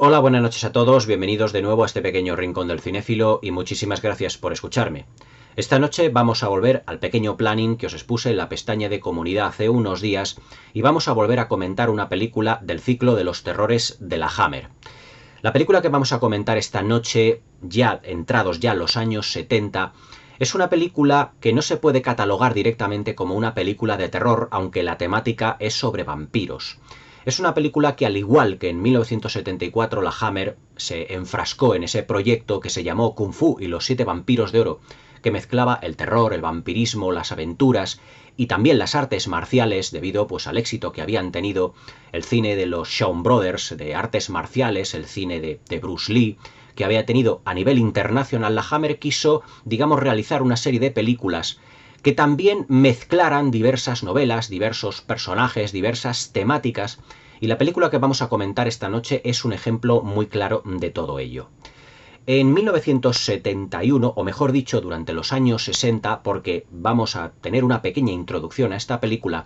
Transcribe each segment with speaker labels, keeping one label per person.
Speaker 1: Hola, buenas noches a todos, bienvenidos de nuevo a este pequeño rincón del cinéfilo y muchísimas gracias por escucharme. Esta noche vamos a volver al pequeño planning que os expuse en la pestaña de comunidad hace unos días y vamos a volver a comentar una película del ciclo de los terrores de la Hammer. La película que vamos a comentar esta noche, ya entrados ya los años 70, es una película que no se puede catalogar directamente como una película de terror, aunque la temática es sobre vampiros. Es una película que, al igual que en 1974 la Hammer se enfrascó en ese proyecto que se llamó Kung Fu y los 7 vampiros de oro, que mezclaba el terror, el vampirismo, las aventuras y también las artes marciales debido pues al éxito que habían tenido el cine de los Shawn Brothers de artes marciales, el cine de Bruce Lee, que había tenido a nivel internacional. La Hammer quiso, digamos, realizar una serie de películas que también mezclaran diversas novelas, diversos personajes, diversas temáticas, y la película que vamos a comentar esta noche es un ejemplo muy claro de todo ello. En 1971, o mejor dicho, durante los años 60, porque vamos a tener una pequeña introducción a esta película,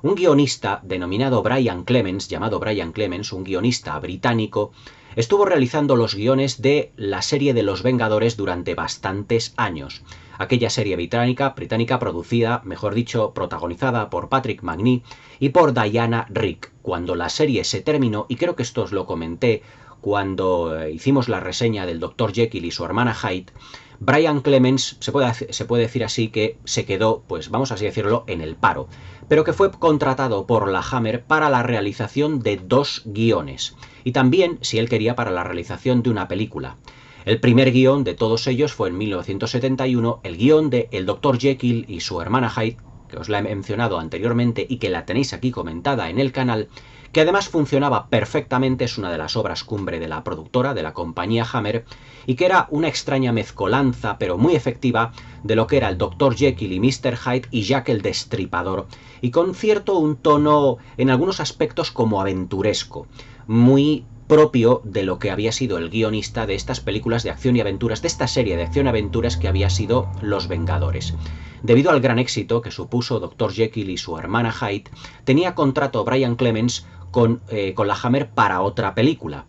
Speaker 1: un guionista denominado Brian Clemens, llamado Brian Clemens, un guionista británico, estuvo realizando los guiones de la serie de Los Vengadores durante bastantes años. Aquella serie británica producida, mejor dicho, protagonizada por Patrick Macnee y por Diana Rigg. Cuando la serie se terminó, y creo que esto os lo comenté cuando hicimos la reseña del Dr. Jekyll y su hermana Hyde, Brian Clemens, se puede decir así, que se quedó, pues vamos así decirlo, en el paro, pero que fue contratado por la Hammer para la realización de 2 guiones, y también, si él quería, para la realización de una película. El primer guión de todos ellos fue en 1971, el guión de El Dr. Jekyll y su hermana Hyde, que os la he mencionado anteriormente y que la tenéis aquí comentada en el canal, que además funcionaba perfectamente, es una de las obras cumbre de la productora, de la compañía Hammer, y que era una extraña mezcolanza, pero muy efectiva, de lo que era el Dr. Jekyll y Mr. Hyde y Jack el Destripador, y con cierto un tono, en algunos aspectos, como aventuresco, muy propio de lo que había sido el guionista de estas películas de acción y aventuras, de esta serie de acción y aventuras que había sido Los Vengadores. Debido al gran éxito que supuso Dr. Jekyll y su hermana Hyde, tenía contrato Brian Clemens con la Hammer para otra película.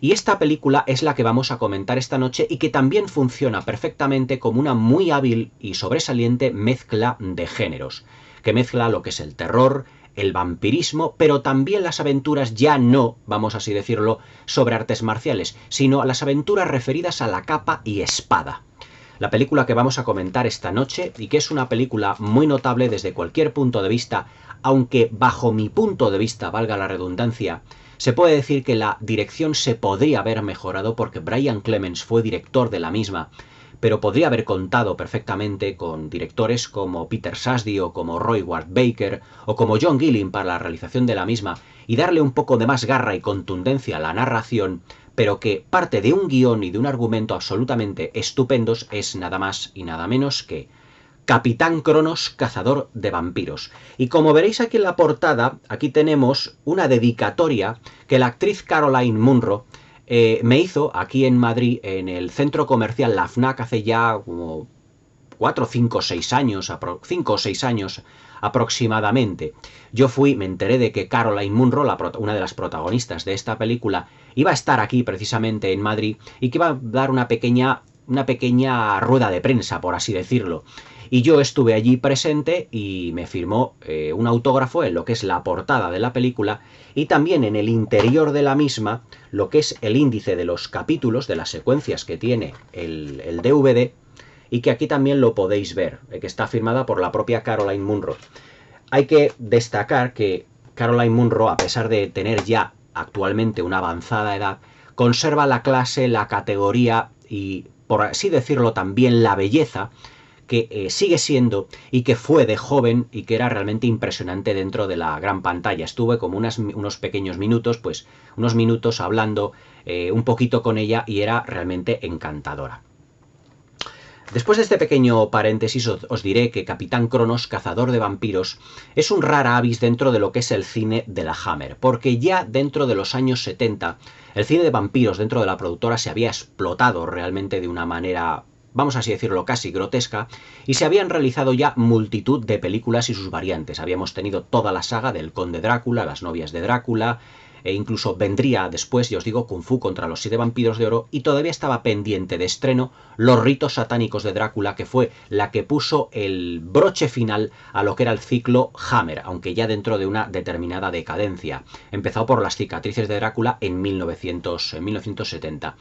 Speaker 1: Y esta película es la que vamos a comentar esta noche y que también funciona perfectamente como una muy hábil y sobresaliente mezcla de géneros, que mezcla lo que es el terror, el vampirismo, pero también las aventuras, ya no, vamos así decirlo, sobre artes marciales, sino a las aventuras referidas a la capa y espada. La película que vamos a comentar esta noche, y que es una película muy notable desde cualquier punto de vista, aunque bajo mi punto de vista, valga la redundancia, se puede decir que la dirección se podría haber mejorado porque Brian Clemens fue director de la misma, pero podría haber contado perfectamente con directores como Peter Sasdy o como Roy Ward Baker o como John Gillen para la realización de la misma y darle un poco de más garra y contundencia a la narración, pero que parte de un guión y de un argumento absolutamente estupendos es nada más y nada menos que Capitán Cronos, cazador de vampiros. Y como veréis aquí en la portada, aquí tenemos una dedicatoria que la actriz Caroline Munro me hizo aquí en Madrid, en el centro comercial La FNAC, hace ya como 4, 5, 6 años, 5 o 6 años aproximadamente. Yo fui, me enteré de que Caroline Munro, una de las protagonistas de esta película, iba a estar aquí precisamente en Madrid y que iba a dar una pequeña rueda de prensa, por así decirlo. Y yo estuve allí presente y me firmó un autógrafo en lo que es la portada de la película y también en el interior de la misma lo que es el índice de los capítulos, de las secuencias que tiene el DVD, y que aquí también lo podéis ver, que está firmada por la propia Caroline Munro. Hay que destacar que Caroline Munro, a pesar de tener ya actualmente una avanzada edad, conserva la clase, la categoría y, por así decirlo, también la belleza que sigue siendo y que fue de joven y que era realmente impresionante dentro de la gran pantalla. Estuve como unos pequeños minutos, pues unos minutos hablando un poquito con ella y era realmente encantadora. Después de este pequeño paréntesis os diré que Capitán Cronos, cazador de vampiros, es un rara avis dentro de lo que es el cine de la Hammer, porque ya dentro de los años 70 el cine de vampiros dentro de la productora se había explotado realmente de una manera, vamos así decirlo, casi grotesca, y se habían realizado ya multitud de películas y sus variantes. Habíamos tenido toda la saga del Conde Drácula, las novias de Drácula, e incluso vendría después, ya os digo, Kung Fu contra los 7 vampiros de oro, y todavía estaba pendiente de estreno Los ritos satánicos de Drácula, que fue la que puso el broche final a lo que era el ciclo Hammer, aunque ya dentro de una determinada decadencia. Empezó por Las cicatrices de Drácula en 1970.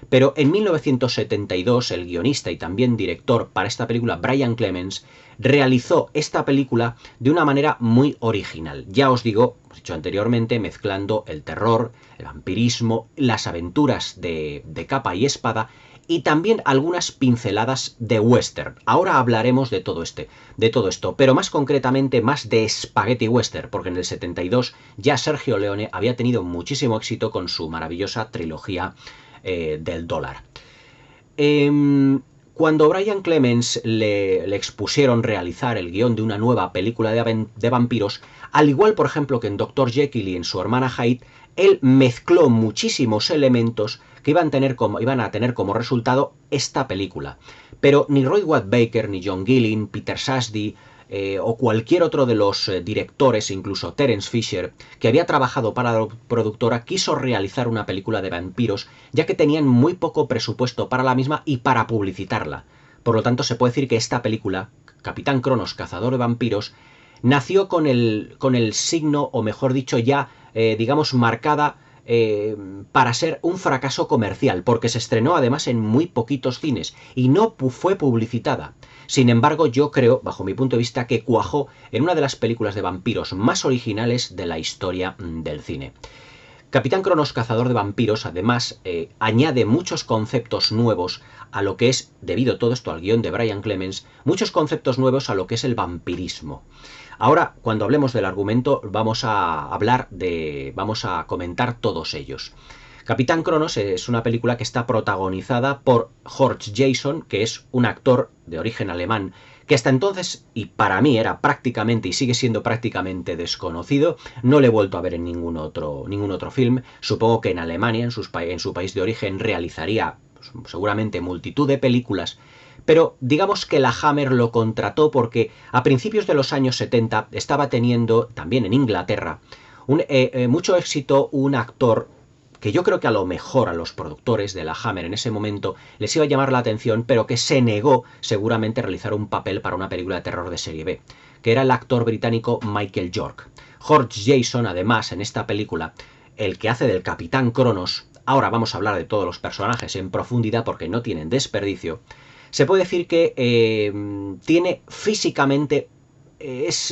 Speaker 1: Pero en 1972 el guionista y también director para esta película, Brian Clemens, realizó esta película de una manera muy original. Ya os digo, como he dicho anteriormente, mezclando el terror, el vampirismo, las aventuras de capa y espada y también algunas pinceladas de western. Ahora hablaremos de todo esto, pero más concretamente más de spaghetti western, porque en el 72 ya Sergio Leone había tenido muchísimo éxito con su maravillosa trilogía del dólar. Cuando Brian Clemens le expusieron realizar el guión de una nueva película de vampiros, al igual por ejemplo que en Dr. Jekyll y en Su hermana Hyde, él mezcló muchísimos elementos que iban a tener como resultado esta película. Pero ni Roy Watt Baker, ni John Gillen, Peter Sasdy, o cualquier otro de los directores, incluso Terence Fisher, que había trabajado para la productora, quiso realizar una película de vampiros, ya que tenían muy poco presupuesto para la misma y para publicitarla. Por lo tanto, se puede decir que esta película, Capitán Cronos, cazador de vampiros, nació con el signo, o mejor dicho, ya, digamos, marcada para ser un fracaso comercial, porque se estrenó además en muy poquitos cines y no fue publicitada. Sin embargo, yo creo, bajo mi punto de vista, que cuajó en una de las películas de vampiros más originales de la historia del cine. Capitán Cronos, cazador de vampiros, además, añade muchos conceptos nuevos a lo que es, debido todo esto al guión de Brian Clemens, muchos conceptos nuevos a lo que es el vampirismo. Ahora, cuando hablemos del argumento, vamos a comentar todos ellos. Capitán Cronos es una película que está protagonizada por Horst Jason, que es un actor de origen alemán, que hasta entonces, y para mí era prácticamente y sigue siendo prácticamente desconocido. No le he vuelto a ver en ningún otro film. Supongo que en Alemania, en su país de origen, realizaría seguramente multitud de películas, pero digamos que la Hammer lo contrató porque a principios de los años 70 estaba teniendo, también en Inglaterra, mucho éxito un actor que yo creo que a lo mejor a los productores de la Hammer en ese momento les iba a llamar la atención, pero que se negó seguramente a realizar un papel para una película de terror de serie B, que era el actor británico Michael York. Horst Jason, además, en esta película, el que hace del Capitán Cronos, ahora vamos a hablar de todos los personajes en profundidad porque no tienen desperdicio, se puede decir que tiene físicamente...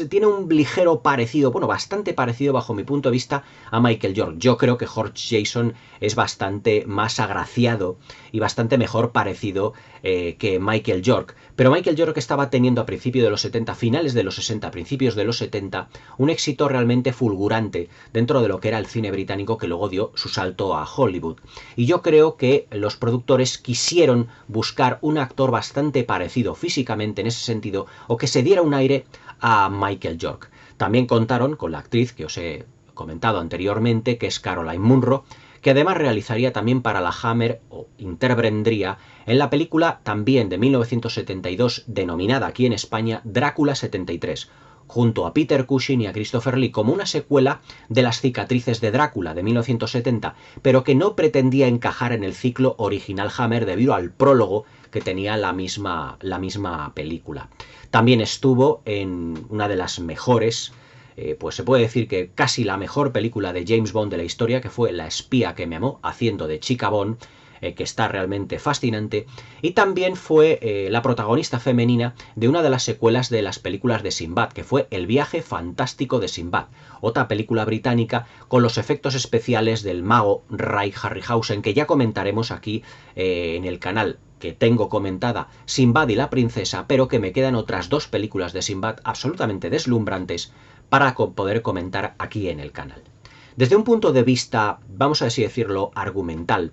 Speaker 1: tiene un ligero parecido, bueno, bastante parecido bajo mi punto de vista a Michael York. Yo creo que Horst Jason es bastante más agraciado y bastante mejor parecido que Michael York. Pero Michael York estaba teniendo a principios de los 70, finales de los 60, principios de los 70, un éxito realmente fulgurante dentro de lo que era el cine británico, que luego dio su salto a Hollywood. Y yo creo que los productores quisieron buscar un actor bastante parecido físicamente en ese sentido, o que se diera un aire a Michael York. También contaron con la actriz que os he comentado anteriormente, que es Caroline Munro, que además realizaría también para la Hammer, o intervendría en la película también de 1972, denominada aquí en España Drácula 73, junto a Peter Cushing y a Christopher Lee, como una secuela de Las cicatrices de Drácula de 1970, pero que no pretendía encajar en el ciclo original Hammer debido al prólogo que tenía la misma película. También estuvo en una de las mejores, pues se puede decir que casi la mejor película de James Bond de la historia, que fue La espía que me amó, haciendo de Chica Bond, que está realmente fascinante, y también fue la protagonista femenina de una de las secuelas de las películas de Sinbad, que fue El viaje fantástico de Sinbad, otra película británica con los efectos especiales del mago Ray Harryhausen, que ya comentaremos aquí en el canal, que tengo comentada Sinbad y la princesa, pero que me quedan otras dos películas de Sinbad absolutamente deslumbrantes para poder comentar aquí en el canal. Desde un punto de vista, vamos a así decirlo, argumental,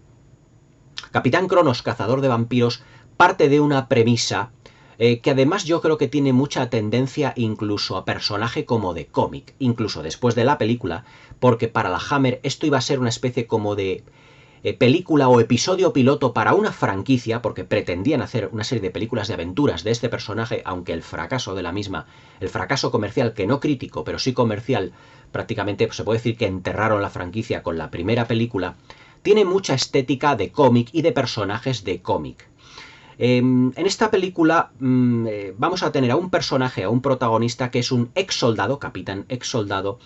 Speaker 1: Capitán Cronos, cazador de vampiros, parte de una premisa que además yo creo que tiene mucha tendencia incluso a personaje como de cómic, incluso después de la película, porque para la Hammer esto iba a ser una especie como de película o episodio piloto para una franquicia, porque pretendían hacer una serie de películas de aventuras de este personaje, aunque el fracaso de la misma, el fracaso comercial, que no crítico, pero sí comercial, prácticamente pues, se puede decir que enterraron la franquicia con la primera película, tiene mucha estética de cómic y de personajes de cómic. En esta película vamos a tener a un personaje, a un protagonista que es un ex soldado, capitán ex soldado,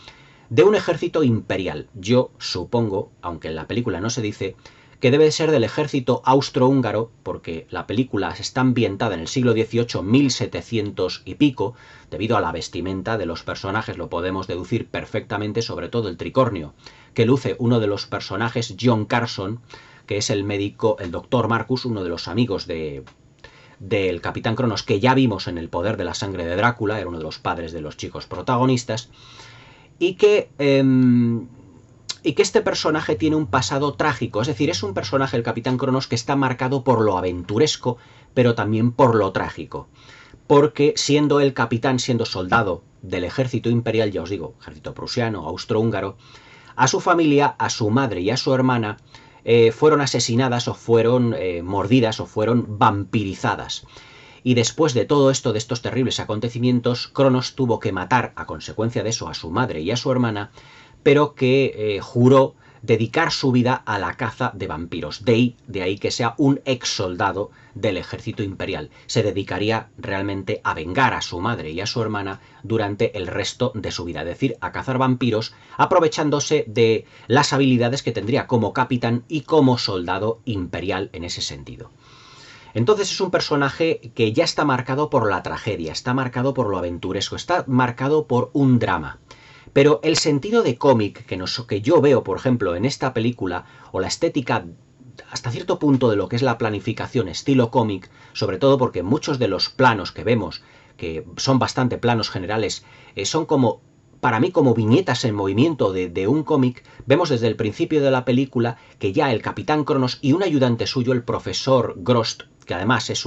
Speaker 1: de un ejército imperial. Yo supongo, aunque en la película no se dice, que debe ser del ejército austrohúngaro, porque la película está ambientada en el siglo XVIII, 1700 y pico. Debido a la vestimenta de los personajes lo podemos deducir perfectamente, sobre todo el tricornio que luce uno de los personajes, John Carson, que es el médico, el doctor Marcus, uno de los amigos del Capitán Cronos, que ya vimos en El poder de la sangre de Drácula, era uno de los padres de los chicos protagonistas, y que este personaje tiene un pasado trágico, es decir, es un personaje, el Capitán Cronos, que está marcado por lo aventuresco, pero también por lo trágico, porque siendo el capitán, siendo soldado del ejército imperial, ya os digo, ejército prusiano, austrohúngaro, a su familia, a su madre y a su hermana fueron asesinadas o fueron mordidas o fueron vampirizadas. Y después de todo esto, de estos terribles acontecimientos, Cronos tuvo que matar a consecuencia de eso a su madre y a su hermana, pero que juró dedicar su vida a la caza de vampiros. De ahí que sea un ex soldado del ejército imperial. Se dedicaría realmente a vengar a su madre y a su hermana durante el resto de su vida, es decir, a cazar vampiros, aprovechándose de las habilidades que tendría como capitán y como soldado imperial en ese sentido. Entonces es un personaje que ya está marcado por la tragedia, está marcado por lo aventuresco, está marcado por un drama. Pero el sentido de cómic que yo veo, por ejemplo, en esta película, o la estética hasta cierto punto de lo que es la planificación estilo cómic, sobre todo porque muchos de los planos que vemos, que son bastante planos generales, son como, para mí, como viñetas en movimiento de un cómic. Vemos desde el principio de la película que ya el Capitán Cronos y un ayudante suyo, el profesor Grost, que además es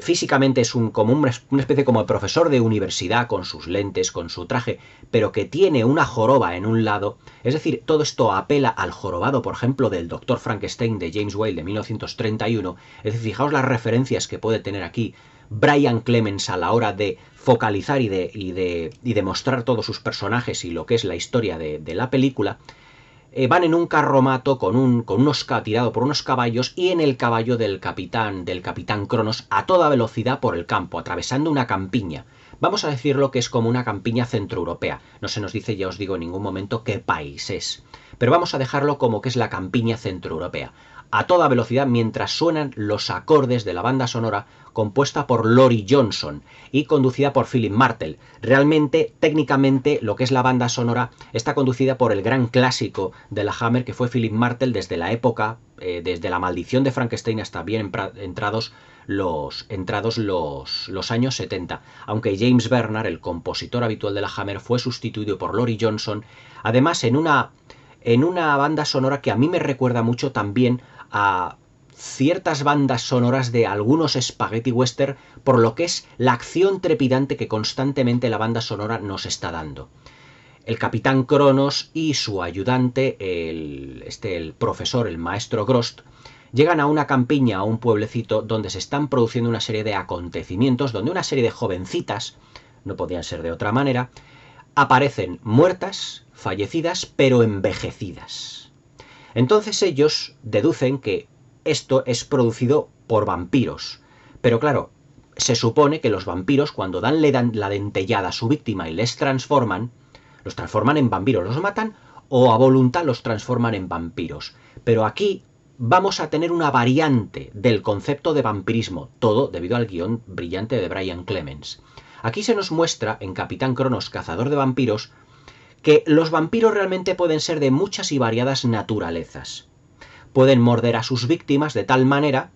Speaker 1: físicamente es como una especie como de profesor de universidad, con sus lentes, con su traje, pero que tiene una joroba en un lado. Es decir, todo esto apela al jorobado, por ejemplo, del Dr. Frankenstein de James Whale de 1931. Es decir, fijaos las referencias que puede tener aquí Brian Clemens a la hora de focalizar y de mostrar todos sus personajes y lo que es la historia de la película. Van en un carromato tirado por unos caballos, y en el caballo del capitán Cronos a toda velocidad por el campo, atravesando una campiña. Vamos a decirlo que es como una campiña centroeuropea. No se nos dice, ya os digo, en ningún momento qué país es. Pero vamos a dejarlo como que es la campiña centroeuropea. A toda velocidad mientras suenan los acordes de la banda sonora compuesta por Laurie Johnson y conducida por Philip Martell. Realmente, técnicamente, lo que es la banda sonora está conducida por el gran clásico de la Hammer, que fue Philip Martell desde la época, desde La maldición de Frankenstein hasta bien entrados los años 70. Aunque James Bernard, el compositor habitual de la Hammer, fue sustituido por Laurie Johnson, además en una banda sonora que a mí me recuerda mucho también a ciertas bandas sonoras de algunos spaghetti western, por lo que es la acción trepidante que constantemente la banda sonora nos está dando. El Capitán Cronos y su ayudante, el profesor, el maestro Grost, llegan a una campiña, a un pueblecito, donde se están produciendo una serie de acontecimientos, donde una serie de jovencitas, no podían ser de otra manera, aparecen muertas, fallecidas, pero envejecidas. Entonces ellos deducen que esto es producido por vampiros. Pero claro, se supone que los vampiros, cuando dan la dentellada a su víctima y los transforman en vampiros, los matan o a voluntad los transforman en vampiros. Pero aquí vamos a tener una variante del concepto de vampirismo, todo debido al guión brillante de Brian Clemens. Aquí se nos muestra, en Capitán Cronos, cazador de vampiros, que los vampiros realmente pueden ser de muchas y variadas naturalezas. Pueden morder a sus víctimas de tal manera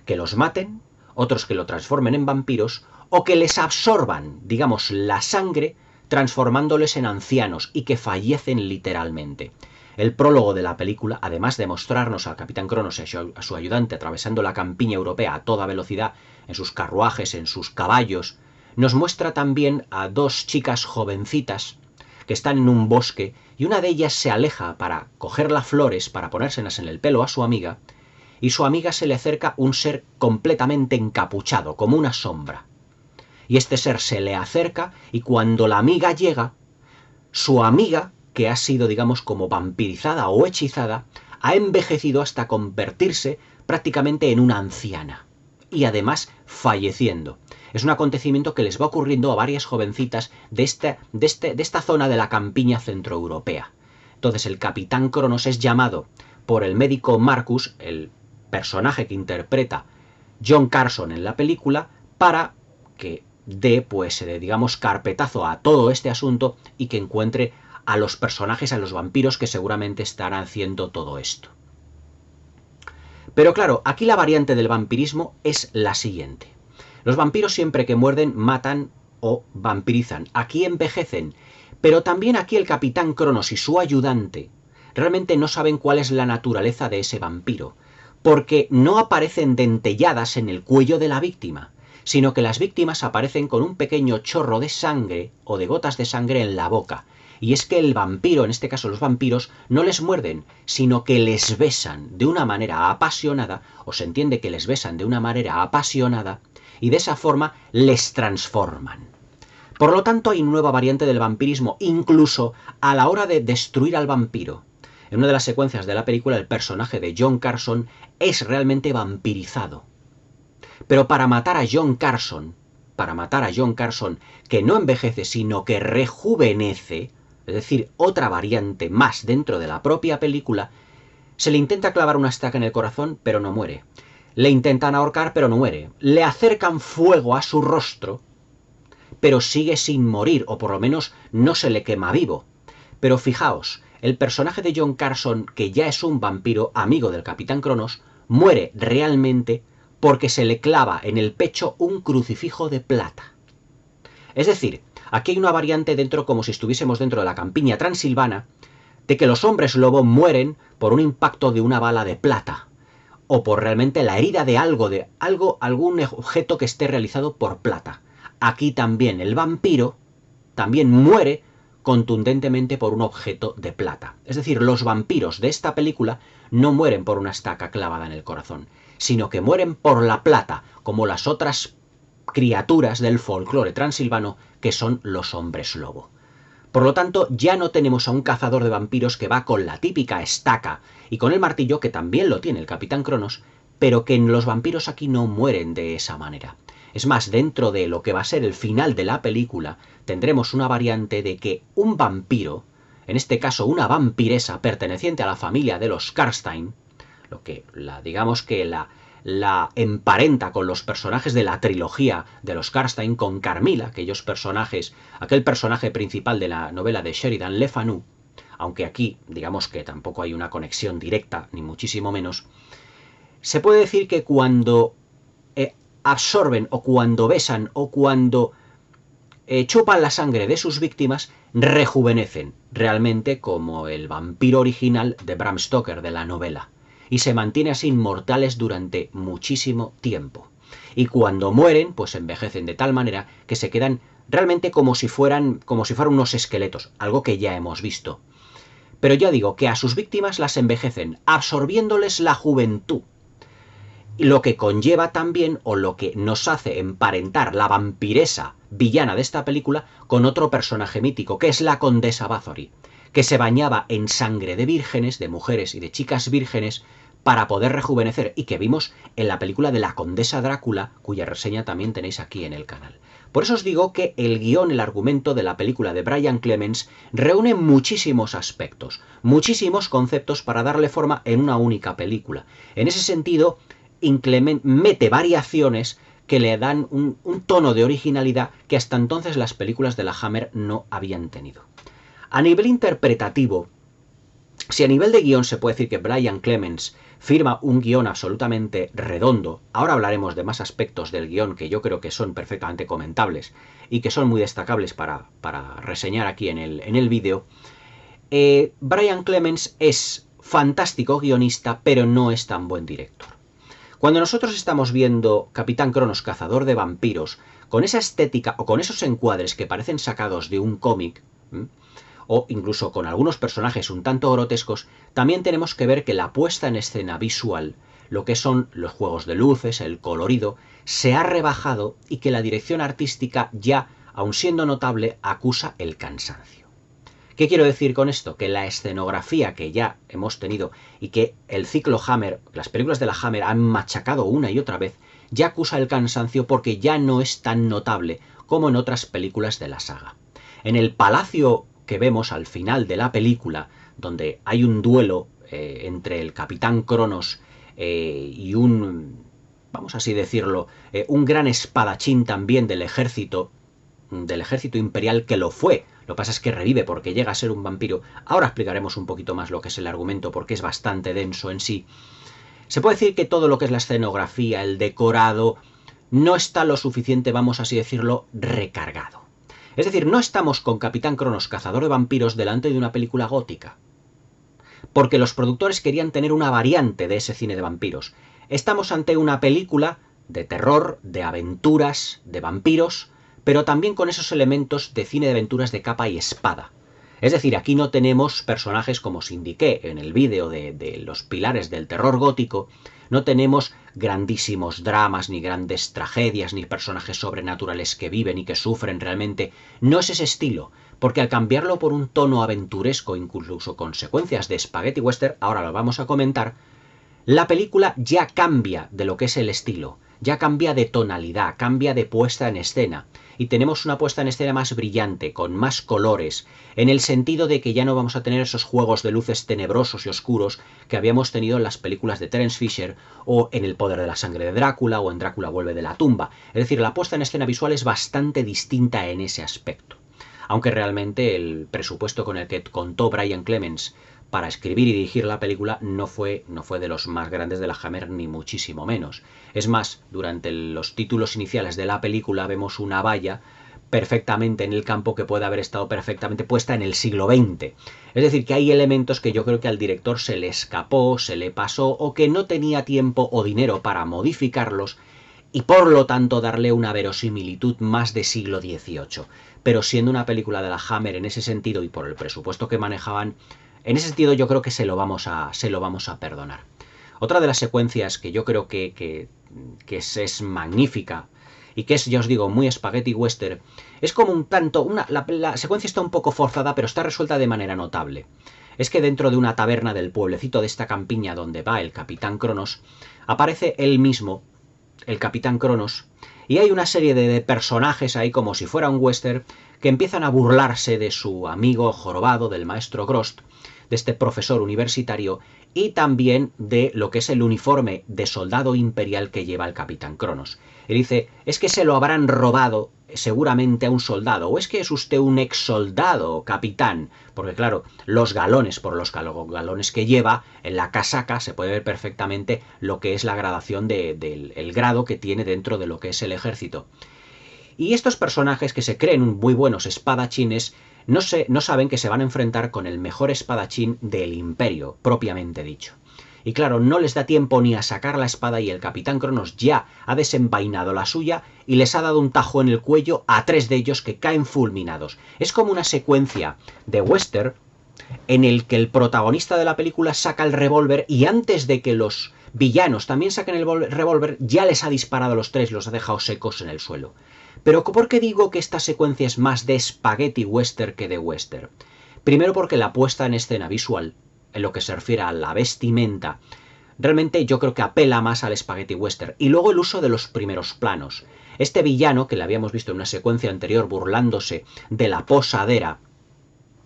Speaker 1: que los maten, otros que lo transformen en vampiros, o que les absorban, digamos, la sangre, transformándoles en ancianos y que fallecen literalmente. El prólogo de la película, además de mostrarnos al Capitán Cronos y a su ayudante atravesando la campiña europea a toda velocidad, en sus carruajes, en sus caballos, nos muestra también a dos chicas jovencitas que están en un bosque y una de ellas se aleja para coger las flores, para ponérselas en el pelo a su amiga, y su amiga se le acerca un ser completamente encapuchado, como una sombra. Y este ser se le acerca y cuando la amiga llega, su amiga, que ha sido, digamos, como vampirizada o hechizada, ha envejecido hasta convertirse prácticamente en una anciana. Y además falleciendo. Es un acontecimiento que les va ocurriendo a varias jovencitas de esta zona de la campiña centroeuropea. Entonces el Capitán Cronos es llamado por el médico Marcus, el personaje que interpreta John Carson en la película, para que dé, pues, digamos, carpetazo a todo este asunto y que encuentre a los personajes, a los vampiros que seguramente estarán haciendo todo esto. Pero claro, aquí la variante del vampirismo es la siguiente. Los vampiros siempre que muerden matan o vampirizan. Aquí envejecen. Pero también aquí el Capitán Cronos y su ayudante realmente no saben cuál es la naturaleza de ese vampiro, porque no aparecen dentelladas en el cuello de la víctima, sino que las víctimas aparecen con un pequeño chorro de sangre o de gotas de sangre en la boca. Y es que el vampiro, en este caso los vampiros, no les muerden, sino que les besan de una manera apasionada, o se entiende que les besan de una manera apasionada, y de esa forma les transforman. Por lo tanto, hay nueva variante del vampirismo, incluso a la hora de destruir al vampiro. En una de las secuencias de la película, el personaje de John Carson es realmente vampirizado. Pero para matar a John Carson, que no envejece, sino que rejuvenece, es decir, otra variante más dentro de la propia película, se le intenta clavar una estaca en el corazón, pero no muere. Le intentan ahorcar, pero no muere. Le acercan fuego a su rostro, pero sigue sin morir, o por lo menos no se le quema vivo. Pero fijaos, el personaje de John Carson, que ya es un vampiro, amigo del Capitán Cronos, muere realmente porque se le clava en el pecho un crucifijo de plata. Es decir, aquí hay una variante dentro, como si estuviésemos dentro de la campiña transilvana, de que los hombres lobo mueren por un impacto de una bala de plata, o por realmente la herida de algún objeto que esté realizado por plata. Aquí también el vampiro también muere contundentemente por un objeto de plata. Es decir, los vampiros de esta película no mueren por una estaca clavada en el corazón, sino que mueren por la plata, como las otras criaturas del folclore transilvano que son los hombres lobo. Por lo tanto, ya no tenemos a un cazador de vampiros que va con la típica estaca y con el martillo, que también lo tiene el Capitán Cronos, pero que los vampiros aquí no mueren de esa manera. Es más, dentro de lo que va a ser el final de la película, tendremos una variante de que un vampiro, en este caso una vampiresa perteneciente a la familia de los Karstein, digamos que la emparenta con los personajes de la trilogía de los Karstein, con Carmilla, aquel personaje principal de la novela de Sheridan Le Fanu, aunque aquí digamos que tampoco hay una conexión directa, ni muchísimo menos, se puede decir que cuando absorben o cuando besan o cuando chupan la sangre de sus víctimas, rejuvenecen, realmente como el vampiro original de Bram Stoker de la novela, y se mantienen así inmortales durante muchísimo tiempo. Y cuando mueren, pues envejecen de tal manera que se quedan realmente como si fueran unos esqueletos, algo que ya hemos visto. Pero ya digo que a sus víctimas las envejecen, absorbiéndoles la juventud. Lo que conlleva también, o lo que nos hace emparentar la vampiresa villana de esta película con otro personaje mítico, que es la Condesa Bathory, que se bañaba en sangre de vírgenes, de mujeres y de chicas vírgenes, para poder rejuvenecer, y que vimos en la película de la Condesa Drácula, cuya reseña también tenéis aquí en el canal. Por eso os digo que el guión, el argumento de la película de Brian Clemens reúne muchísimos aspectos, muchísimos conceptos para darle forma en una única película. En ese sentido, mete variaciones que le dan un tono de originalidad que hasta entonces las películas de la Hammer no habían tenido. A nivel interpretativo, si a nivel de guión se puede decir que Brian Clemens firma un guión absolutamente redondo, ahora hablaremos de más aspectos del guión que yo creo que son perfectamente comentables y que son muy destacables para reseñar aquí en el vídeo, Brian Clemens es fantástico guionista, pero no es tan buen director. Cuando nosotros estamos viendo Capitán Cronos, cazador de vampiros, con esa estética o con esos encuadres que parecen sacados de un cómic, o incluso con algunos personajes un tanto grotescos, también tenemos que ver que la puesta en escena visual, lo que son los juegos de luces, el colorido, se ha rebajado y que la dirección artística ya, aun siendo notable, acusa el cansancio. ¿Qué quiero decir con esto? Que la escenografía que ya hemos tenido y que el ciclo Hammer, las películas de la Hammer han machacado una y otra vez, ya acusa el cansancio porque ya no es tan notable como en otras películas de la saga. En el palacio que vemos al final de la película, donde hay un duelo entre el Capitán Cronos y vamos así decirlo, un gran espadachín también del ejército imperial que lo fue. Lo que pasa es que revive porque llega a ser un vampiro. Ahora explicaremos un poquito más lo que es el argumento porque es bastante denso en sí. Se puede decir que todo lo que es la escenografía, el decorado, no está lo suficiente, vamos así decirlo, recargado. Es decir, no estamos con Capitán Cronos, cazador de vampiros, delante de una película gótica. Porque los productores querían tener una variante de ese cine de vampiros. Estamos ante una película de terror, de aventuras, de vampiros, pero también con esos elementos de cine de aventuras de capa y espada. Es decir, aquí no tenemos personajes como os indiqué en el vídeo de los pilares del terror gótico, no tenemos grandísimos dramas, ni grandes tragedias, ni personajes sobrenaturales que viven y que sufren realmente. No es ese estilo, porque al cambiarlo por un tono aventuresco, incluso con secuencias de spaghetti western, ahora lo vamos a comentar, la película ya cambia de lo que es el estilo, ya cambia de tonalidad, cambia de puesta en escena. Y tenemos una puesta en escena más brillante, con más colores, en el sentido de que ya no vamos a tener esos juegos de luces tenebrosos y oscuros que habíamos tenido en las películas de Terence Fisher o en El poder de la sangre de Drácula o en Drácula vuelve de la tumba. Es decir, la puesta en escena visual es bastante distinta en ese aspecto. Aunque realmente el presupuesto con el que contó Brian Clemens para escribir y dirigir la película no fue de los más grandes de la Hammer, ni muchísimo menos. Es más, durante los títulos iniciales de la película vemos una valla perfectamente en el campo que puede haber estado perfectamente puesta en el siglo XX. Es decir, que hay elementos que yo creo que al director se le escapó, se le pasó o que no tenía tiempo o dinero para modificarlos y por lo tanto darle una verosimilitud más de siglo XVIII. Pero siendo una película de la Hammer en ese sentido y por el presupuesto que manejaban, en ese sentido yo creo que se lo vamos a perdonar. Otra de las secuencias que yo creo que es magnífica y que es, ya os digo, muy spaghetti western, es como un tanto, la secuencia está un poco forzada, pero está resuelta de manera notable. Es que dentro de una taberna del pueblecito de esta campiña donde va el Capitán Cronos, aparece él mismo, el Capitán Cronos, y hay una serie de personajes ahí como si fuera un western que empiezan a burlarse de su amigo jorobado, del maestro Grost, de este profesor universitario, y también de lo que es el uniforme de soldado imperial que lleva el Capitán Cronos. Él dice, es que se lo habrán robado seguramente a un soldado, o es que es usted un ex soldado, capitán, porque claro, los galones, por los galones que lleva, en la casaca se puede ver perfectamente lo que es la gradación del grado que tiene dentro de lo que es el ejército. Y estos personajes que se creen muy buenos espadachines, no saben que se van a enfrentar con el mejor espadachín del imperio, propiamente dicho. Y claro, no les da tiempo ni a sacar la espada y el Capitán Cronos ya ha desenvainado la suya y les ha dado un tajo en el cuello a 3 de ellos que caen fulminados. Es como una secuencia de western en el que el protagonista de la película saca el revólver y antes de que los villanos también saquen el revólver ya les ha disparado a los 3 y los ha dejado secos en el suelo. Pero ¿por qué digo que esta secuencia es más de spaghetti western que de western? Primero porque la puesta en escena visual, en lo que se refiere a la vestimenta, realmente yo creo que apela más al spaghetti western. Y luego el uso de los primeros planos. Este villano, que le habíamos visto en una secuencia anterior burlándose de la posadera,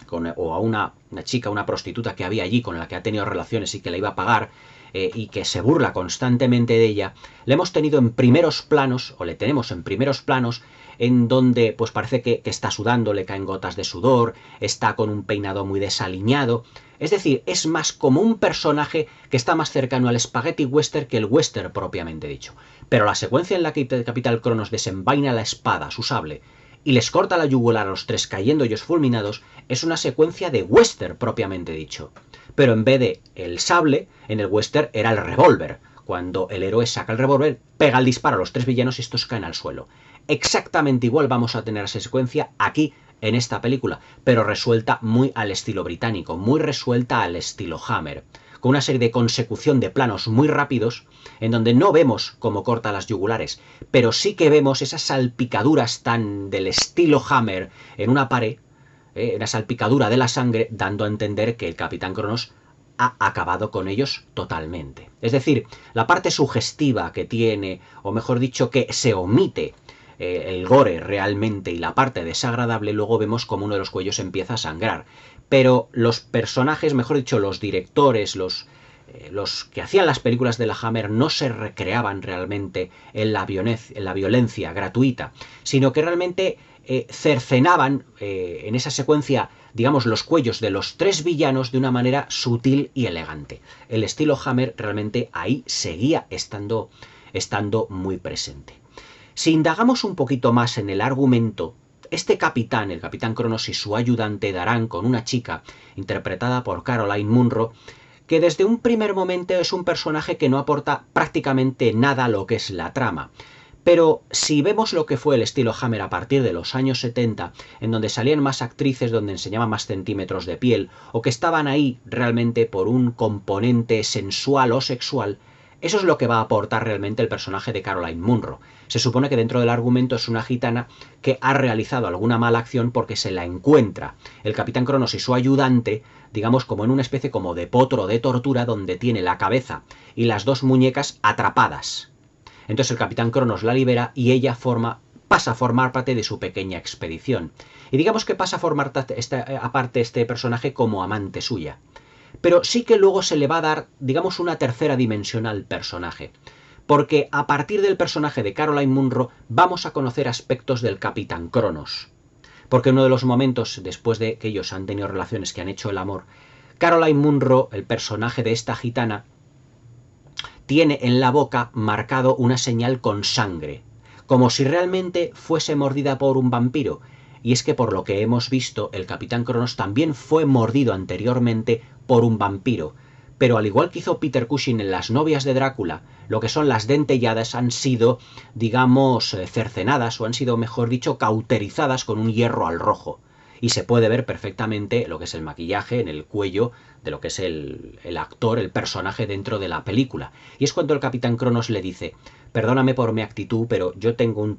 Speaker 1: o a una chica, una prostituta que había allí con la que ha tenido relaciones y que la iba a pagar, y que se burla constantemente de ella, le hemos tenido en primeros planos, o le tenemos en primeros planos, en donde pues parece que está sudando, le caen gotas de sudor, está con un peinado muy desaliñado. Es decir, es más como un personaje que está más cercano al spaghetti western que el western propiamente dicho. Pero la secuencia en la que el Capitán Cronos desenvaina la espada, su sable, y les corta la yugular a los 3 cayendo ellos fulminados, es una secuencia de western propiamente dicho. Pero en vez de el sable, en el western era el revólver. Cuando el héroe saca el revólver, pega el disparo a los 3 villanos y estos caen al suelo. Exactamente igual vamos a tener esa secuencia aquí en esta película, pero resuelta muy al estilo británico, muy resuelta al estilo Hammer, con una serie de consecución de planos muy rápidos, en donde no vemos cómo corta las yugulares, pero sí que vemos esas salpicaduras tan del estilo Hammer en una pared, la salpicadura de la sangre, dando a entender que el Capitán Cronos ha acabado con ellos totalmente. Es decir, la parte sugestiva que tiene, o mejor dicho, que se omite el gore realmente y la parte desagradable, luego vemos como uno de los cuellos empieza a sangrar. Pero los personajes, mejor dicho, los directores, los que hacían las películas de la Hammer no se recreaban realmente en la violencia gratuita, sino que realmente cercenaban en esa secuencia, digamos, los cuellos de los tres villanos de una manera sutil y elegante. El estilo Hammer realmente ahí seguía estando muy presente. Si indagamos un poquito más en el argumento, este capitán, el Capitán Cronos y su ayudante darán con una chica interpretada por Caroline Munro, que desde un primer momento es un personaje que no aporta prácticamente nada a lo que es la trama. Pero si vemos lo que fue el estilo Hammer a partir de los años 70, en donde salían más actrices, donde enseñaban más centímetros de piel, o que estaban ahí realmente por un componente sensual o sexual, eso es lo que va a aportar realmente el personaje de Caroline Munro. Se supone que dentro del argumento es una gitana que ha realizado alguna mala acción porque se la encuentra el Capitán Cronos y su ayudante, digamos, como en una especie como de potro de tortura, donde tiene la cabeza y las dos muñecas atrapadas. Entonces el Capitán Cronos la libera y ella pasa a formar parte de su pequeña expedición. Y digamos que pasa a formar aparte este personaje como amante suya. Pero sí que luego se le va a dar, digamos, una tercera dimensión al personaje. Porque a partir del personaje de Caroline Munro vamos a conocer aspectos del Capitán Cronos. Porque en uno de los momentos, después de que ellos han tenido relaciones, que han hecho el amor, Caroline Munro, el personaje de esta gitana, tiene en la boca marcado una señal con sangre, como si realmente fuese mordida por un vampiro. Y es que por lo que hemos visto, el Capitán Cronos también fue mordido anteriormente por un vampiro. Pero al igual que hizo Peter Cushing en Las novias de Drácula, lo que son las dentelladas han sido, digamos, cercenadas, o han sido, mejor dicho, cauterizadas con un hierro al rojo. Y se puede ver perfectamente lo que es el maquillaje en el cuello de lo que es el actor, el personaje dentro de la película. Y es cuando el Capitán Cronos le dice: perdóname por mi actitud, pero yo tengo un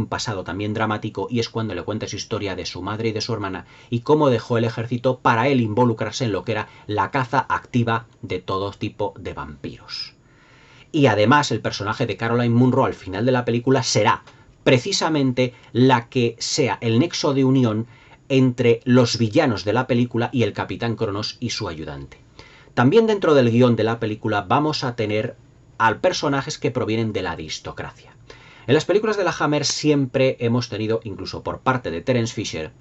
Speaker 1: pasado también dramático, y es cuando le cuenta su historia de su madre y de su hermana y cómo dejó el ejército para él involucrarse en lo que era la caza activa de todo tipo de vampiros. Y además el personaje de Caroline Munro al final de la película será precisamente la que sea el nexo de unión entre los villanos de la película y el Capitán Cronos y su ayudante. También dentro del guión de la película vamos a tener a personajes que provienen de la aristocracia. En las películas de la Hammer siempre hemos tenido, incluso por parte de Terence Fisher,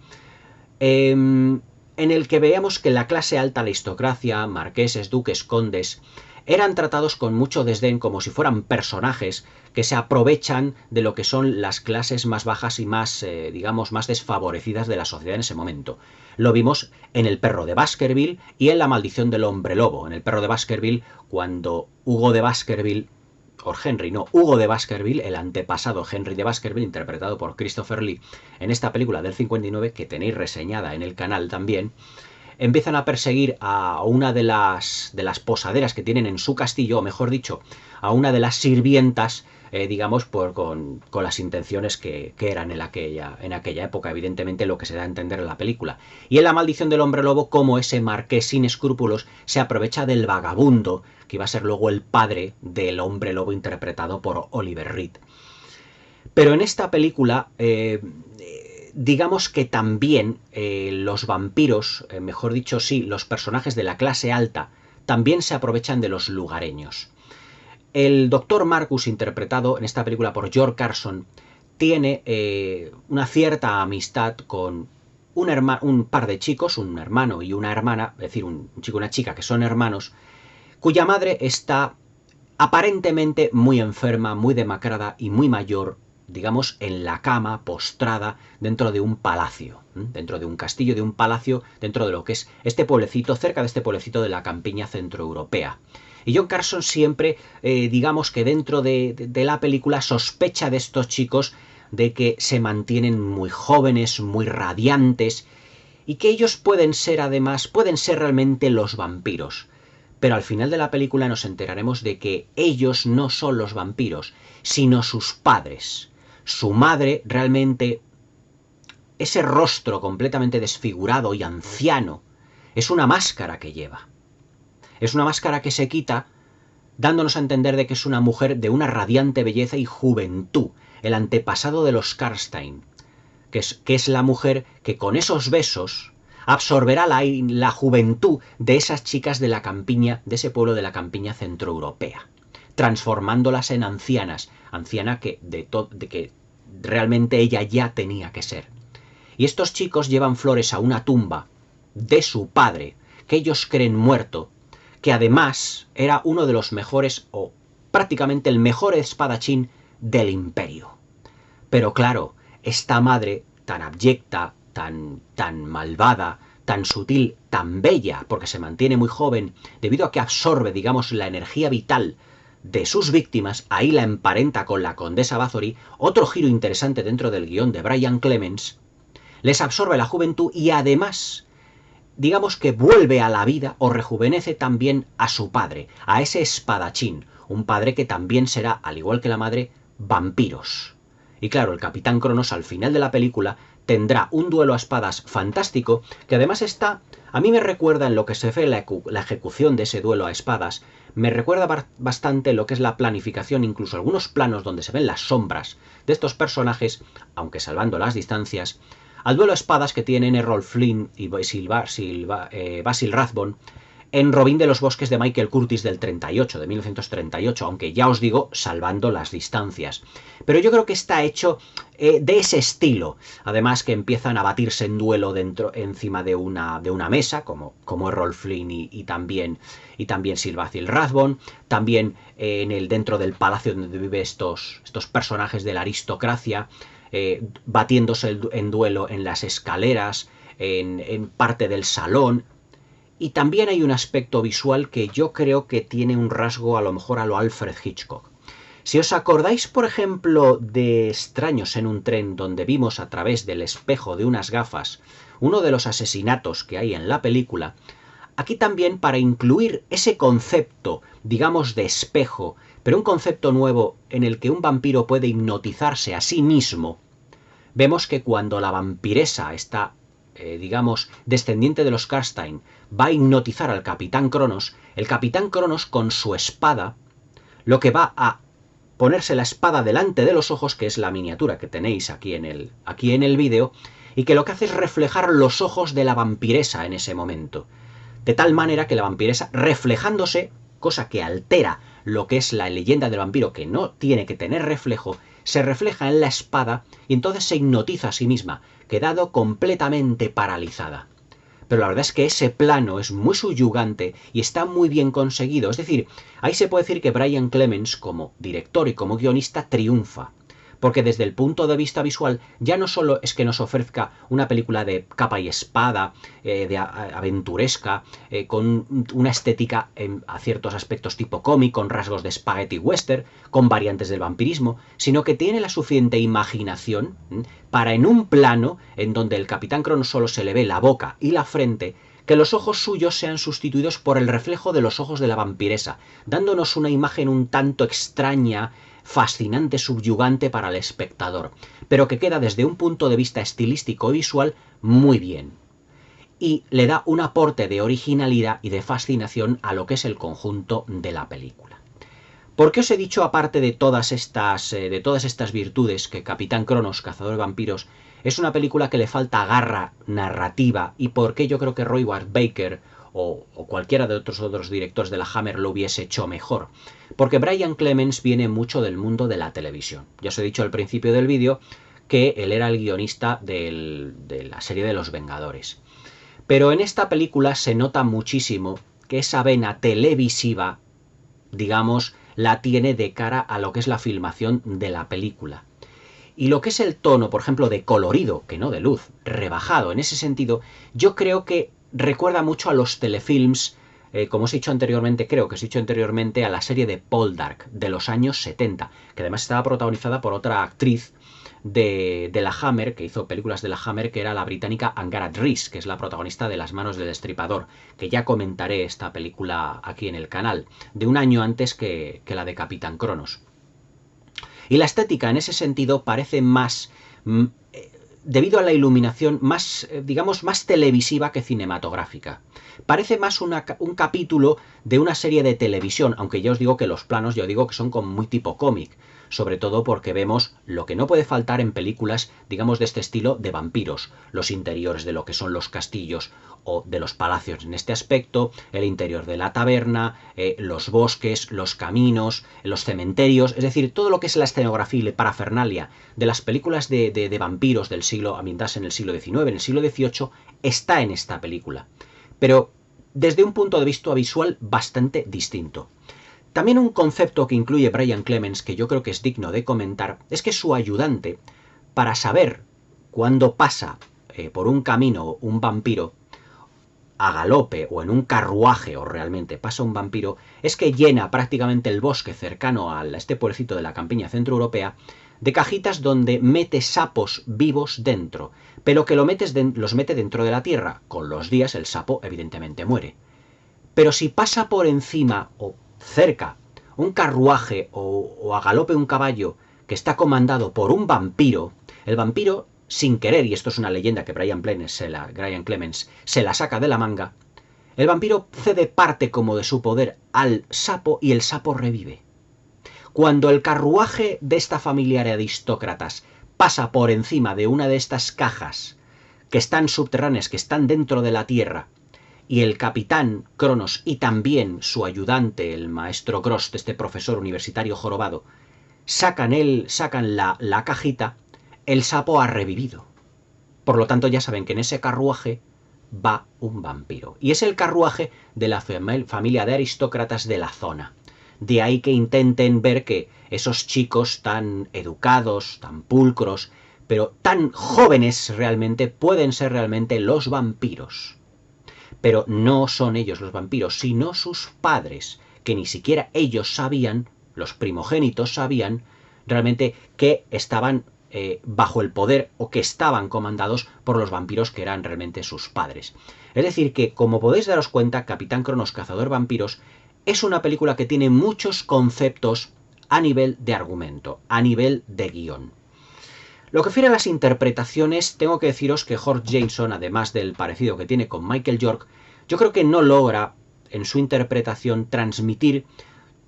Speaker 1: en el que veamos que la clase alta, la aristocracia, marqueses, duques, condes, eran tratados con mucho desdén, como si fueran personajes que se aprovechan de lo que son las clases más bajas y más, digamos, más desfavorecidas de la sociedad en ese momento. Lo vimos en El perro de Baskerville y en La maldición del hombre lobo. En El perro de Baskerville, cuando Hugo de Baskerville, Hugo de Baskerville, el antepasado Henry de Baskerville, interpretado por Christopher Lee, en esta película del 59, que tenéis reseñada en el canal también, empiezan a perseguir a una de las posaderas que tienen en su castillo, o mejor dicho, a una de las sirvientas, digamos, con las intenciones que eran en aquella época, evidentemente lo que se da a entender en la película. Y en La maldición del hombre lobo, como ese marqués sin escrúpulos se aprovecha del vagabundo, que iba a ser luego el padre del hombre lobo interpretado por Oliver Reed. Pero en esta película digamos que también los vampiros, mejor dicho sí, los personajes de la clase alta, también se aprovechan de los lugareños. El Dr. Marcus, interpretado en esta película por George Carson, tiene una cierta amistad con un par de chicos, un hermano y una hermana, es decir, un chico y una chica que son hermanos, cuya madre está aparentemente muy enferma, muy demacrada y muy mayor, digamos, en la cama, postrada, dentro de un palacio, dentro de un castillo, de un palacio, dentro de lo que es este pueblecito, cerca de este pueblecito de la campiña centroeuropea. Y John Carson siempre, digamos que dentro de la película, sospecha de estos chicos, de que se mantienen muy jóvenes, muy radiantes, y que ellos pueden ser realmente los vampiros. Pero al final de la película nos enteraremos de que ellos no son los vampiros, sino sus padres. Su madre realmente, ese rostro completamente desfigurado y anciano, es una máscara que lleva. Es una máscara que se quita, dándonos a entender de que es una mujer de una radiante belleza y juventud, el antepasado de los Karstein, que es la mujer que con esos besos absorberá la juventud de esas chicas de la campiña, de ese pueblo de la campiña centroeuropea, transformándolas en ancianas, que realmente ella ya tenía que ser. Y estos chicos llevan flores a una tumba de su padre, que ellos creen muerto, que además era uno de los mejores, o prácticamente el mejor espadachín del imperio. Pero claro, esta madre tan abyecta, tan malvada, tan sutil, tan bella, porque se mantiene muy joven, debido a que absorbe, digamos, la energía vital de sus víctimas, ahí la emparenta con la condesa Bathory, otro giro interesante dentro del guión de Brian Clemens, les absorbe la juventud y además, digamos que vuelve a la vida o rejuvenece también a su padre, a ese espadachín, un padre que también será, al igual que la madre, vampiros. Y claro, el Capitán Cronos al final de la película tendrá un duelo a espadas fantástico, que además a mí me recuerda en lo que se ve la ejecución de ese duelo a espadas, me recuerda bastante lo que es la planificación, incluso algunos planos donde se ven las sombras de estos personajes, aunque salvando las distancias, al duelo a espadas que tienen Errol Flynn y Basil Rathbone en Robin de los Bosques de Michael Curtis de 1938, aunque ya os digo, salvando las distancias. Pero yo creo que está hecho de ese estilo, además que empiezan a batirse en duelo encima de una mesa, como Errol Flynn y también Sir Basil Rathbone, también dentro del palacio donde viven estos personajes de la aristocracia, batiéndose en duelo en las escaleras, en parte del salón. Y también hay un aspecto visual que yo creo que tiene un rasgo a lo mejor a lo Alfred Hitchcock. Si os acordáis, por ejemplo, de Extraños en un tren, donde vimos a través del espejo de unas gafas uno de los asesinatos que hay en la película, aquí también, para incluir ese concepto, digamos, de espejo, pero un concepto nuevo en el que un vampiro puede hipnotizarse a sí mismo, vemos que cuando la vampiresa está, digamos, descendiente de los Karstein, va a hipnotizar al Capitán Cronos, el Capitán Cronos con su espada, lo que va a ponerse la espada delante de los ojos, que es la miniatura que tenéis aquí en el vídeo, y que lo que hace es reflejar los ojos de la vampiresa en ese momento. De tal manera que la vampiresa, reflejándose, cosa que altera lo que es la leyenda del vampiro, que no tiene que tener reflejo, se refleja en la espada y entonces se hipnotiza a sí misma, quedando completamente paralizada. Pero la verdad es que ese plano es muy subyugante y está muy bien conseguido. Es decir, ahí se puede decir que Brian Clemens, como director y como guionista, triunfa. Porque desde el punto de vista visual ya no solo es que nos ofrezca una película de capa y espada, de aventuresca, con una estética a ciertos aspectos tipo cómic, con rasgos de spaghetti western, con variantes del vampirismo, sino que tiene la suficiente imaginación para, en un plano en donde el Capitán Cronos solo se le ve la boca y la frente, que los ojos suyos sean sustituidos por el reflejo de los ojos de la vampiresa, dándonos una imagen un tanto extraña, fascinante, subyugante para el espectador, pero que queda desde un punto de vista estilístico y visual muy bien. Y le da un aporte de originalidad y de fascinación a lo que es el conjunto de la película. ¿Por qué os he dicho, aparte de todas estas virtudes, que Capitán Cronos, Cazador de Vampiros, es una película que le falta garra narrativa, y por qué yo creo que Roy Ward Baker o cualquiera de otros directores de la Hammer lo hubiese hecho mejor? Porque Brian Clemens viene mucho del mundo de la televisión. Ya os he dicho al principio del vídeo que él era el guionista de la serie de Los Vengadores. Pero en esta película se nota muchísimo que esa vena televisiva, digamos, la tiene de cara a lo que es la filmación de la película. Y lo que es el tono, por ejemplo, de colorido, que no de luz, rebajado en ese sentido, yo creo que recuerda mucho a los telefilms, como os he dicho anteriormente, a la serie de Poldark de los años 70, que además estaba protagonizada por otra actriz de la Hammer, que hizo películas de la Hammer, que era la británica Angara Driss, que es la protagonista de Las manos del destripador, que ya comentaré esta película aquí en el canal, de un año antes que la de Capitán Cronos. Y la estética en ese sentido parece más, debido a la iluminación, más, digamos, más televisiva que cinematográfica. Parece más un capítulo de una serie de televisión, aunque ya os digo que los planos, yo digo que son como muy tipo cómic, sobre todo porque vemos lo que no puede faltar en películas, digamos, de este estilo de vampiros, los interiores de lo que son los castillos o de los palacios en este aspecto, el interior de la taberna, los bosques, los caminos, los cementerios, es decir, todo lo que es la escenografía y la parafernalia de las películas de vampiros del siglo, ambientadas en el siglo XIX, en el siglo XVIII, está en esta película. Pero desde un punto de vista visual bastante distinto. También un concepto que incluye Brian Clemens, que yo creo que es digno de comentar, es que su ayudante, para saber cuándo pasa por un camino un vampiro, a galope o en un carruaje o realmente pasa un vampiro, es que llena prácticamente el bosque cercano a este pueblecito de la campiña centroeuropea de cajitas donde mete sapos vivos dentro, pero que los mete dentro de la tierra. Con los días el sapo evidentemente muere. Pero si pasa por encima o cerca un carruaje o a galope un caballo que está comandado por un vampiro, el vampiro, sin querer, y esto es una leyenda que Brian Clemens se la saca de la manga, el vampiro cede parte como de su poder al sapo y el sapo revive. Cuando el carruaje de esta familia de aristócratas pasa por encima de una de estas cajas que están subterráneas, que están dentro de la tierra, y el capitán Cronos y también su ayudante, el maestro Grost, este profesor universitario jorobado, sacan la cajita, el sapo ha revivido. Por lo tanto, ya saben que en ese carruaje va un vampiro. Y es el carruaje de la familia de aristócratas de la zona. De ahí que intenten ver que esos chicos tan educados, tan pulcros, pero tan jóvenes realmente, pueden ser realmente los vampiros. Pero no son ellos los vampiros, sino sus padres, que ni siquiera ellos sabían, los primogénitos sabían, realmente que estaban bajo el poder o que estaban comandados por los vampiros que eran realmente sus padres. Es decir que, como podéis daros cuenta, Capitán Cronos, Cazador Vampiros, es una película que tiene muchos conceptos a nivel de argumento, a nivel de guión. Lo que refiere a las interpretaciones, tengo que deciros que George Jameson, además del parecido que tiene con Michael York, yo creo que no logra en su interpretación transmitir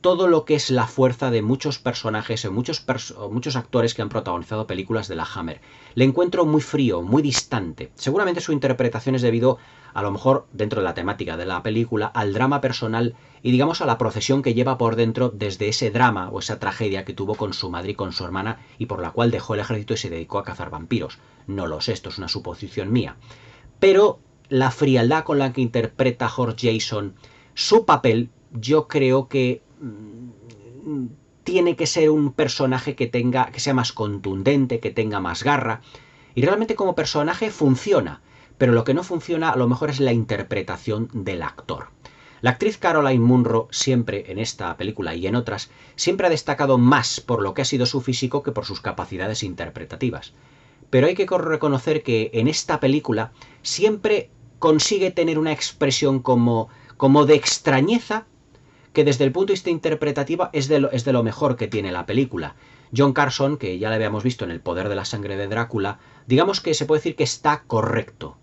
Speaker 1: todo lo que es la fuerza de muchos personajes o muchos actores que han protagonizado películas de la Hammer. Le encuentro muy frío, muy distante. Seguramente su interpretación es debido, a lo mejor, dentro de la temática de la película, al drama personal y, digamos, a la procesión que lleva por dentro desde ese drama o esa tragedia que tuvo con su madre y con su hermana y por la cual dejó el ejército y se dedicó a cazar vampiros. No lo sé, esto es una suposición mía. Pero la frialdad con la que interpreta George Jameson su papel, yo creo que tiene que ser un personaje que sea más contundente, que tenga más garra, y realmente como personaje funciona, pero lo que no funciona a lo mejor es la interpretación del actor. La actriz Caroline Munro siempre en esta película y en otras siempre ha destacado más por lo que ha sido su físico que por sus capacidades interpretativas. Pero hay que reconocer que en esta película siempre consigue tener una expresión como de extrañeza, que desde el punto de vista interpretativo es de lo mejor que tiene la película. John Carson, que ya le habíamos visto en El poder de la sangre de Drácula, digamos que se puede decir que está correcto.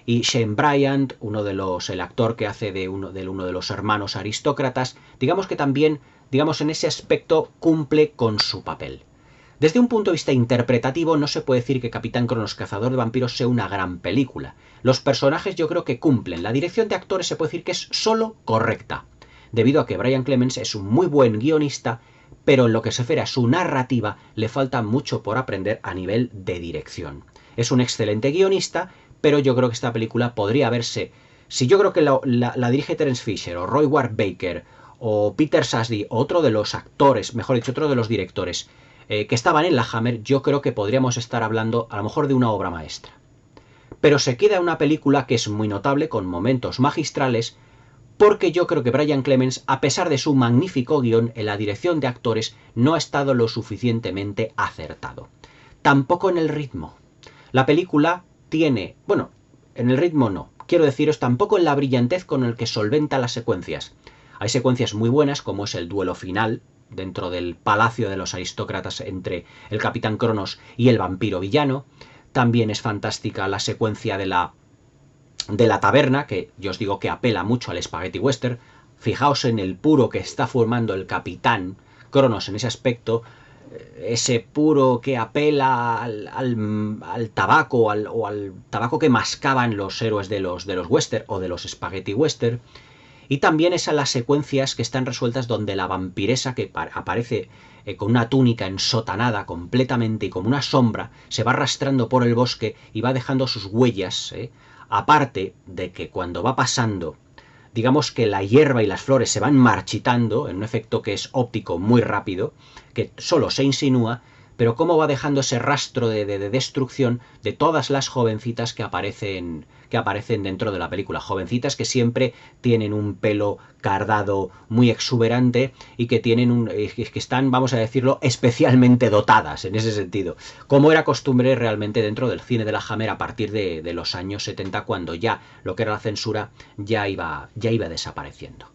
Speaker 1: Y Shane Bryant, el actor que hace de uno de los hermanos aristócratas, digamos que también, en ese aspecto cumple con su papel. Desde un punto de vista interpretativo no se puede decir que Capitán Cronos, Cazador de Vampiros sea una gran película. Los personajes yo creo que cumplen. La dirección de actores se puede decir que es solo correcta, debido a que Brian Clemens es un muy buen guionista, pero en lo que se refiere a su narrativa le falta mucho por aprender a nivel de dirección. Es un excelente guionista, pero yo creo que esta película podría verse, si yo creo que la dirige Terence Fisher o Roy Ward Baker o Peter Sasdy, otro de los actores, mejor dicho, otro de los directores que estaban en la Hammer, yo creo que podríamos estar hablando a lo mejor de una obra maestra. Pero se queda una película que es muy notable, con momentos magistrales, porque yo creo que Brian Clemens, a pesar de su magnífico guión, en la dirección de actores no ha estado lo suficientemente acertado. tampoco en el ritmo. La película tiene, bueno, en el ritmo no, quiero deciros tampoco en la brillantez con el que solventa las secuencias. Hay secuencias muy buenas, como es el duelo final dentro del palacio de los aristócratas entre el Capitán Cronos y el vampiro villano. También es fantástica la secuencia de la taberna, que yo os digo que apela mucho al spaghetti western. Fijaos en el puro que está formando el Capitán Cronos en ese aspecto, ese puro que apela al tabaco o al tabaco que mascaban los héroes de los western o de los spaghetti western. Y también esas las secuencias que están resueltas donde la vampiresa que aparece con una túnica ensotanada completamente y como una sombra se va arrastrando por el bosque y va dejando sus huellas, aparte de que cuando va pasando, digamos que la hierba y las flores se van marchitando en un efecto que es óptico muy rápido, que solo se insinúa, pero cómo va dejando ese rastro de destrucción de todas las jovencitas que aparecen dentro de la película. Jovencitas que siempre tienen un pelo cardado muy exuberante y que están, vamos a decirlo, especialmente dotadas en ese sentido. Como era costumbre realmente dentro del cine de la Hammer a partir de los años 70, cuando ya lo que era la censura ya iba desapareciendo.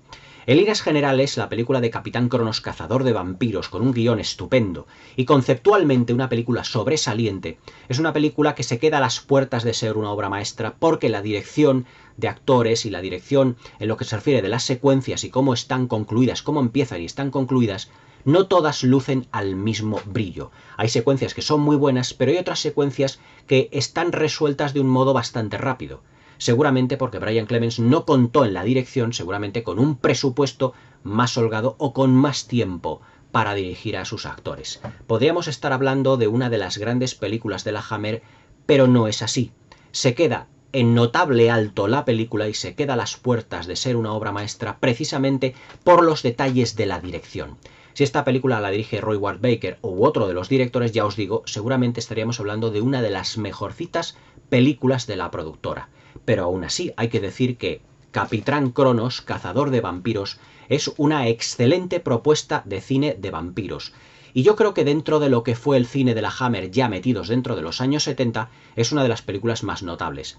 Speaker 1: En líneas generales, la película de Capitán Cronos, cazador de vampiros, con un guión estupendo y conceptualmente una película sobresaliente, es una película que se queda a las puertas de ser una obra maestra porque la dirección de actores y la dirección en lo que se refiere de las secuencias y cómo están concluidas, cómo empiezan y están concluidas, no todas lucen al mismo brillo. Hay secuencias que son muy buenas, pero hay otras secuencias que están resueltas de un modo bastante rápido. Seguramente porque Brian Clemens no contó en la dirección, seguramente con un presupuesto más holgado o con más tiempo para dirigir a sus actores. Podríamos estar hablando de una de las grandes películas de la Hammer, pero no es así. Se queda en notable alto la película y se queda a las puertas de ser una obra maestra precisamente por los detalles de la dirección. Si esta película la dirige Roy Ward Baker u otro de los directores, ya os digo, seguramente estaríamos hablando de una de las mejorcitas películas de la productora. Pero aún así hay que decir que Capitán Cronos, cazador de vampiros, es una excelente propuesta de cine de vampiros. Y yo creo que dentro de lo que fue el cine de la Hammer ya metidos dentro de los años 70, es una de las películas más notables.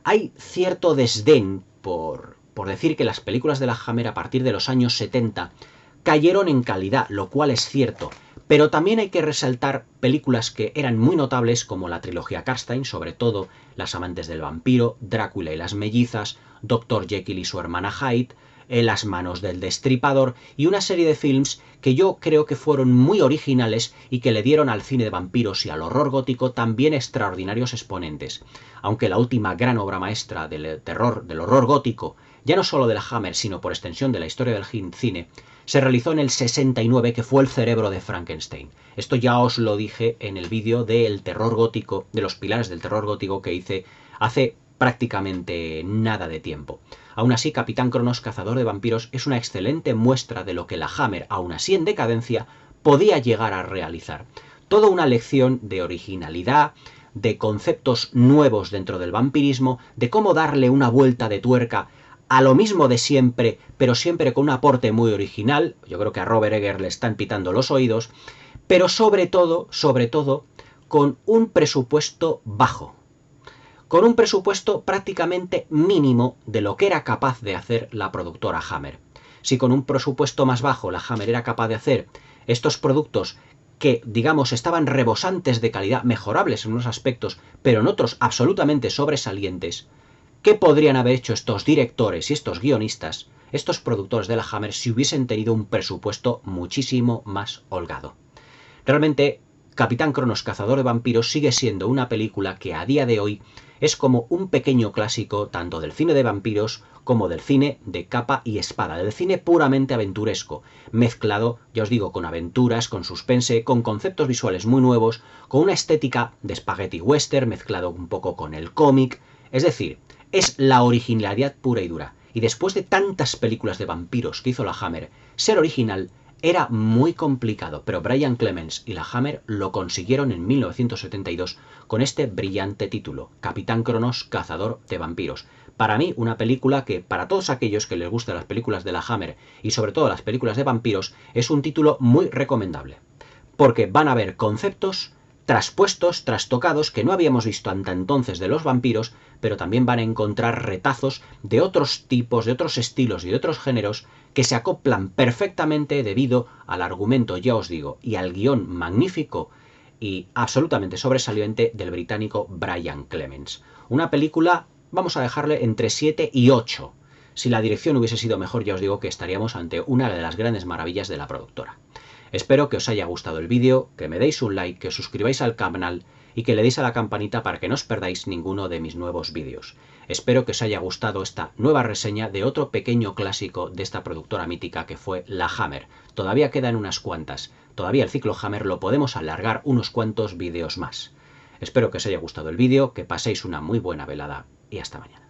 Speaker 1: Hay cierto desdén por decir que las películas de la Hammer a partir de los años 70 cayeron en calidad, lo cual es cierto, pero también hay que resaltar películas que eran muy notables como la trilogía Karstein, sobre todo Las amantes del vampiro, Drácula y las mellizas, Dr. Jekyll y su hermana Hyde, Las manos del destripador y una serie de films que yo creo que fueron muy originales y que le dieron al cine de vampiros y al horror gótico también extraordinarios exponentes. Aunque la última gran obra maestra del terror, del horror gótico, ya no solo de la Hammer, sino por extensión de la historia del cine, se realizó en el 69, que fue El cerebro de Frankenstein. Esto ya os lo dije en el vídeo del terror gótico, de los pilares del terror gótico que hice hace prácticamente nada de tiempo. Aún así, Capitán Cronos, cazador de vampiros, es una excelente muestra de lo que la Hammer, aún así en decadencia, podía llegar a realizar. Toda una lección de originalidad, de conceptos nuevos dentro del vampirismo, de cómo darle una vuelta de tuerca a lo mismo de siempre, pero siempre con un aporte muy original. Yo creo que a Robert Eggers le están pitando los oídos, pero sobre todo, con un presupuesto bajo. Con un presupuesto prácticamente mínimo de lo que era capaz de hacer la productora Hammer. Si con un presupuesto más bajo la Hammer era capaz de hacer estos productos que, digamos, estaban rebosantes de calidad, mejorables en unos aspectos, pero en otros absolutamente sobresalientes, ¿qué podrían haber hecho estos directores y estos guionistas, estos productores de la Hammer, si hubiesen tenido un presupuesto muchísimo más holgado? Realmente, Capitán Cronos, cazador de vampiros, sigue siendo una película que a día de hoy es como un pequeño clásico tanto del cine de vampiros como del cine de capa y espada, del cine puramente aventuresco, mezclado, ya os digo, con aventuras, con suspense, con conceptos visuales muy nuevos, con una estética de spaghetti western mezclado un poco con el cómic, es decir, es la originalidad pura y dura. Y después de tantas películas de vampiros que hizo la Hammer, ser original era muy complicado, pero Brian Clemens y la Hammer lo consiguieron en 1972 con este brillante título, Capitán Cronos, cazador de vampiros. Para mí, una película que, para todos aquellos que les gustan las películas de la Hammer y sobre todo las películas de vampiros, es un título muy recomendable, porque van a ver conceptos traspuestos, trastocados, que no habíamos visto hasta entonces de los vampiros, pero también van a encontrar retazos de otros tipos, de otros estilos y de otros géneros que se acoplan perfectamente debido al argumento, ya os digo, y al guión magnífico y absolutamente sobresaliente del británico Brian Clemens. Una película, vamos a dejarle entre 7 y 8. Si la dirección hubiese sido mejor, ya os digo que estaríamos ante una de las grandes maravillas de la productora. Espero que os haya gustado el vídeo, que me deis un like, que os suscribáis al canal y que le deis a la campanita para que no os perdáis ninguno de mis nuevos vídeos. Espero que os haya gustado esta nueva reseña de otro pequeño clásico de esta productora mítica que fue la Hammer. Todavía quedan unas cuantas. Todavía el ciclo Hammer lo podemos alargar unos cuantos vídeos más. Espero que os haya gustado el vídeo, que paséis una muy buena velada y hasta mañana.